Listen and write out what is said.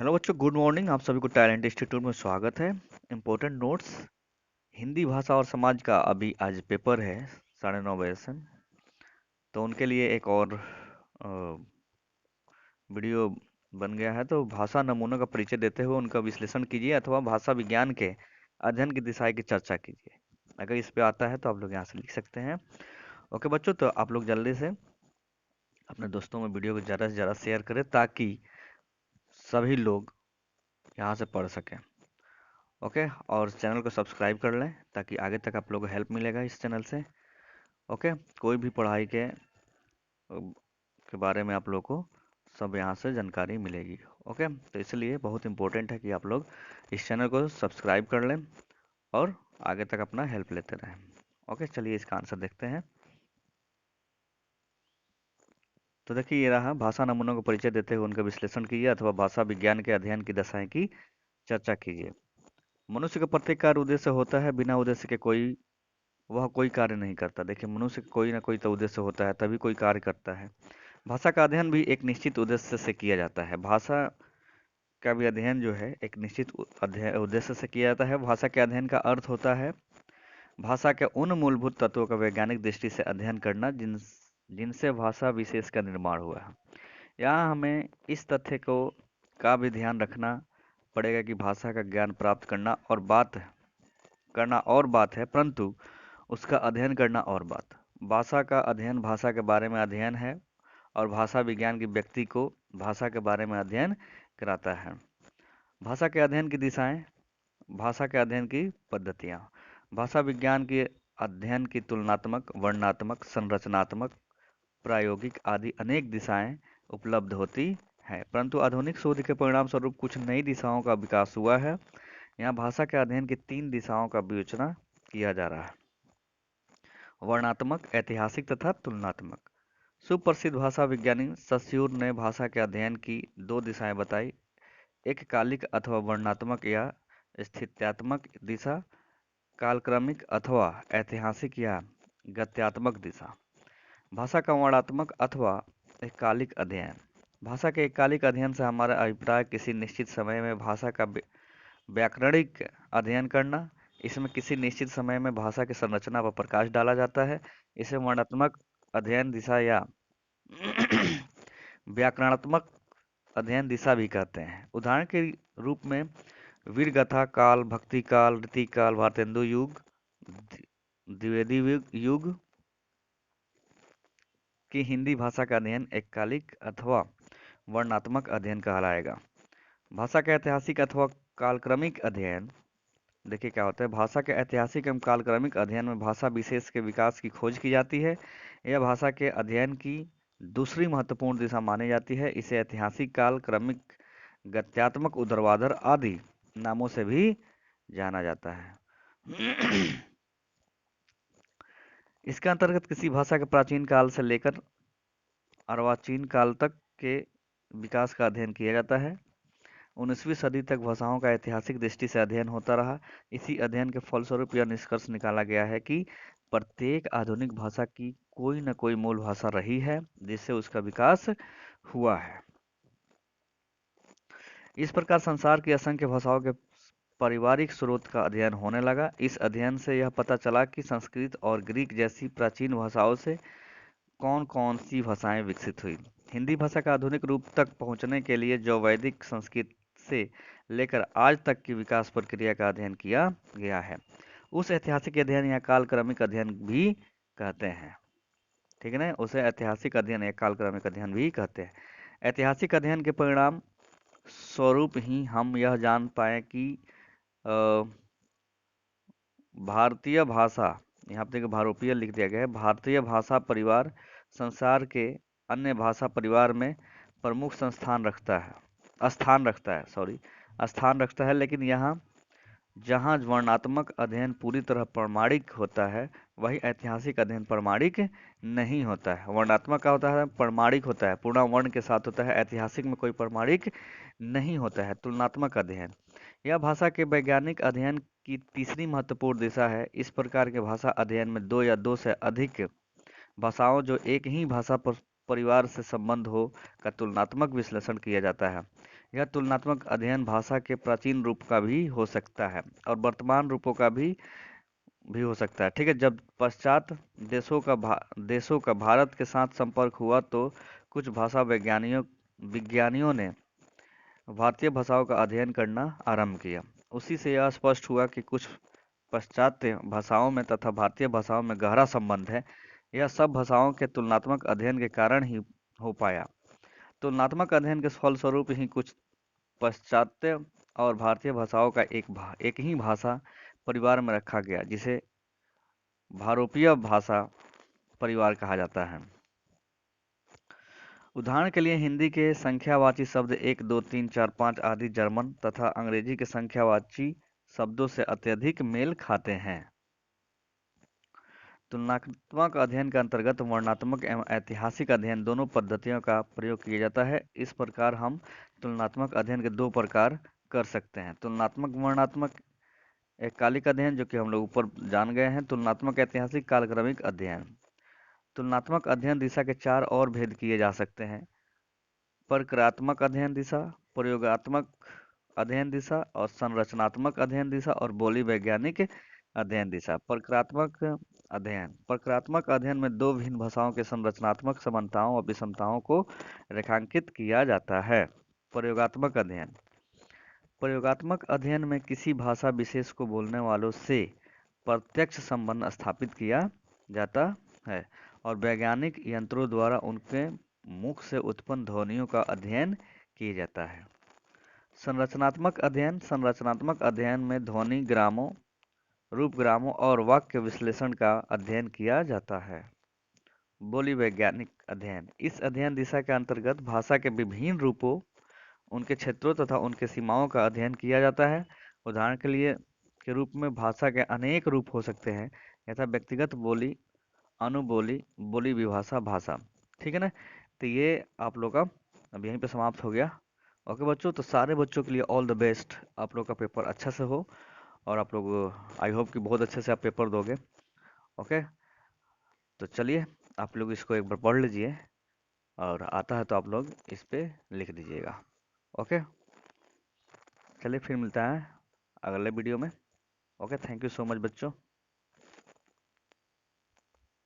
Hello बच्चों, good morning. आप सभी को टैलेंट इंस्टीट्यूट में स्वागत है। Important notes. हिंदी भाषा और समाज का अभी आज पेपर है 9:30 बजे से। तो उनके लिए एक और वीडियो बन गया है। तो भाषा नमूनों का परिचय देते हुए उनका विश्लेषण कीजिए अथवा भाषा विज्ञान के अध्ययन की दिशाएं की चर्चा कीजिए। अगर इस पे आता है तो आप लोग यहाँ से लिख सकते हैं। ओके बच्चों, तो आप लोग जल्दी से अपने दोस्तों में वीडियो को ज़्यादा से ज़्यादा शेयर करें ताकि सभी लोग यहाँ से पढ़ सकें। ओके, और चैनल को सब्सक्राइब कर लें ताकि आगे तक आप लोगों को हेल्प मिलेगा इस चैनल से। ओके, कोई भी पढ़ाई के बारे में आप लोग को सब यहाँ से जानकारी मिलेगी। ओके, तो इसलिए बहुत इम्पोर्टेंट है कि आप लोग इस चैनल को सब्सक्राइब कर लें और आगे तक अपना हेल्प लेते रहें। ओके, चलिए इसका आंसर देखते हैं। तो देखिए, ये रहा, भाषा नमूनों को परिचय देते हुए उनका विश्लेषण कीजिए अथवा भाषा विज्ञान के अध्ययन की दशाएं की चर्चा कीजिए। मनुष्य का प्रत्येक कार्य उद्देश्य होता है, बिना उद्देश्य के वह कोई कार्य नहीं करता। देखिए, मनुष्य का कोई ना कोई तो उद्देश्य होता है, तभी कोई कार्य करता है। भाषा का अध्ययन भी एक निश्चित उद्देश्य से किया जाता है। भाषा का भी अध्ययन जो है एक निश्चित उद्देश्य से किया जाता है। भाषा के अध्ययन का अर्थ होता है भाषा के उन मूलभूत तत्वों का वैज्ञानिक दृष्टि से अध्ययन करना जिनसे भाषा विशेष का निर्माण हुआ है। यहाँ हमें इस तथ्य को का भी ध्यान रखना पड़ेगा कि भाषा का ज्ञान प्राप्त करना और बात है, परंतु उसका अध्ययन करना और बात। भाषा का अध्ययन भाषा के बारे में अध्ययन है और भाषा विज्ञान की व्यक्ति को भाषा के बारे में अध्ययन कराता है। भाषा के अध्ययन की दिशाएं, भाषा के अध्ययन की पद्धतियाँ। भाषा विज्ञान के अध्ययन की तुलनात्मक, वर्णनात्मक, संरचनात्मक, प्रायोगिक आदि अनेक दिशाएं उपलब्ध होती हैं, परंतु आधुनिक शोध के परिणाम स्वरूप कुछ नई दिशाओं का विकास हुआ है। यहाँ भाषा के अध्ययन की 3 दिशाओं का विवेचना किया जा रहा है: वर्णनात्मक, ऐतिहासिक तथा तुलनात्मक। सुप्रसिद्ध भाषा विज्ञानी सस्यूर ने भाषा के अध्ययन की 2 दिशाएं बताई: एक कालिक अथवा वर्णनात्मक या स्थित्यात्मक दिशा, कालक्रमिक अथवा ऐतिहासिक या गत्यात्मक दिशा। भाषा का वर्णनात्मक अथवा एककालिक अध्ययन। भाषा के एककालिक अध्ययन से हमारा अभिप्राय किसी निश्चित समय में भाषा का व्याकरणिक अध्ययन करना। इसमें किसी निश्चित समय में भाषा की संरचना पर प्रकाश डाला जाता है। इसे वर्णनात्मक अध्ययन दिशा या व्याकरणात्मक अध्ययन दिशा भी कहते हैं। उदाहरण के रूप में वीरगाथा काल, भक्ति काल, रीतिकाल, भारतेंदु युग, द्विवेदी युग की हिंदी भाषा का अध्ययन एककालिक अथवा वर्णनात्मक अध्ययन कहलाएगा। भाषा का ऐतिहासिक अथवा कालक्रमिक अध्ययन। देखिए क्या होता है, भाषा के ऐतिहासिक एवं कालक्रमिक अध्ययन में भाषा विशेष के विकास की खोज की जाती है। यह भाषा के अध्ययन की दूसरी महत्वपूर्ण दिशा मानी जाती है। इसे ऐतिहासिक, काल क्रमिक, गत्यात्मक, ऊर्ध्वाधर आदि नामों से भी जाना जाता है। इसके अंतर्गत किसी भाषा के प्राचीन काल से लेकर अर्वाचीन काल तक के विकास का अध्ययन किया जाता है। 19वीं सदी तक भाषाओं का ऐतिहासिक दृष्टि से अध्ययन होता रहा। इसी अध्ययन के फलस्वरूप यह निष्कर्ष निकाला गया है कि प्रत्येक आधुनिक भाषा की कोई न कोई मूल भाषा रही है जिससे उसका विकास हुआ है। इस प्रकार संसार की असंख्य भाषाओं के पारिवारिक स्रोत का अध्ययन होने लगा। इस अध्ययन से यह पता चला कि संस्कृत और ग्रीक जैसी प्राचीन भाषाओं से कौन कौन सी भाषाएं विकसित हुई। हिंदी भाषा का आधुनिक रूप तक पहुंचने के लिए जो वैदिक संस्कृत से लेकर आज तक की विकास प्रक्रिया का अध्ययन किया गया है, उस ऐतिहासिक अध्ययन या कालक्रमिक अध्ययन भी कहते हैं। ठीक है ना, उसे ऐतिहासिक अध्ययन या कालक्रमिक अध्ययन भी कहते हैं। ऐतिहासिक अध्ययन के परिणाम स्वरूप ही हम यह जान पाए कि भारतीय भाषा, यहाँ पे भारोपीय लिख दिया गया है, भारतीय भाषा परिवार संसार के अन्य भाषा परिवार में प्रमुख स्थान रखता है, लेकिन यहाँ जहाँ वर्णनात्मक अध्ययन पूरी तरह प्रमाणिक होता है, वही ऐतिहासिक अध्ययन प्रमाणिक नहीं होता है। वर्णनात्मक का होता है, प्रमाणिक होता है, पूर्ण वर्ण के साथ होता है। ऐतिहासिक में कोई प्रमाणिक नहीं होता है। तुलनात्मक अध्ययन, यह भाषा के वैज्ञानिक अध्ययन की तीसरी महत्वपूर्ण दिशा है। इस प्रकार के भाषा अध्ययन में 2 या 2 से अधिक भाषाओं जो एक ही भाषा पर परिवार से संबंध हो का तुलनात्मक विश्लेषण किया जाता है। यह तुलनात्मक अध्ययन भाषा के प्राचीन रूप का भी हो सकता है और वर्तमान रूपों का भी हो सकता है। ठीक है, जब पश्चात देशों का भारत के साथ संपर्क हुआ तो कुछ भाषा विज्ञानियों ने भारतीय भाषाओं का अध्ययन करना आरंभ किया। उसी से यह स्पष्ट हुआ कि कुछ पाश्चात्य भाषाओं में तथा भारतीय भाषाओं में गहरा संबंध है। यह सब भाषाओं के तुलनात्मक अध्ययन के कारण ही हो पाया। तुलनात्मक अध्ययन के फलस्वरूप ही कुछ पाश्चात्य और भारतीय भाषाओं का एक ही भाषा परिवार में रखा गया, जिसे भारोपीय भाषा परिवार कहा जाता है। उदाहरण के लिए हिंदी के संख्यावाची शब्द 1, 2, 3, 4, 5 आदि जर्मन तथा अंग्रेजी के संख्यावाची शब्दों से अत्यधिक मेल खाते हैं। तुलनात्मक अध्ययन के अंतर्गत वर्णनात्मक एवं ऐतिहासिक अध्ययन दोनों पद्धतियों का प्रयोग किया जाता है। इस प्रकार हम तुलनात्मक अध्ययन के दो प्रकार कर सकते हैं। तुलनात्मक वर्णनात्मक एक कालिक अध्ययन, जो कि हम लोग ऊपर जान गए हैं। तुलनात्मक ऐतिहासिक कालक्रमिक अध्ययन। तुलनात्मक अध्ययन दिशा के चार और भेद किए जा सकते हैं: प्रक्रियात्मक अध्ययन दिशा, प्रयोगात्मक अध्ययन दिशा और संरचनात्मक अध्ययन दिशा और बोली वैज्ञानिक अध्ययन दिशा। प्रक्रियात्मक अध्ययन में दो भिन्न भाषाओं के संरचनात्मक समानताओं और विषमताओं को रेखांकित किया जाता है। प्रयोगात्मक अध्ययन में किसी भाषा विशेष को बोलने वालों से प्रत्यक्ष संबंध स्थापित किया जाता है और वैज्ञानिक यंत्रों द्वारा उनके मुख से उत्पन्न ध्वनियों का अध्ययन किया जाता है। संरचनात्मक अध्ययन में ध्वनि ग्रामों, रूपग्रामों और वाक्य विश्लेषण का अध्ययन किया जाता है। बोली वैज्ञानिक अध्ययन। इस अध्ययन दिशा के अंतर्गत भाषा के विभिन्न रूपों, उनके क्षेत्रों तथा उनके सीमाओं का अध्ययन किया जाता है। उदाहरण के रूप में भाषा के अनेक रूप हो सकते हैं, यथा व्यक्तिगत बोली, अनुबोली, बोली विभाषा, भाषा। ठीक है ना। तो ये आप लोग का अब यहीं पे समाप्त हो गया। ओके बच्चों, तो सारे बच्चों के लिए ऑल द बेस्ट। आप लोग का पेपर अच्छा से हो और आप लोग आई होप कि बहुत अच्छे से आप पेपर दोगे। ओके, तो चलिए आप लोग इसको एक बार पढ़ लीजिए और आता है तो आप लोग इस पे लिख दीजिएगा। ओके, चलिए फिर मिलता है अगले वीडियो में। Okay, thank you so much बच्चों।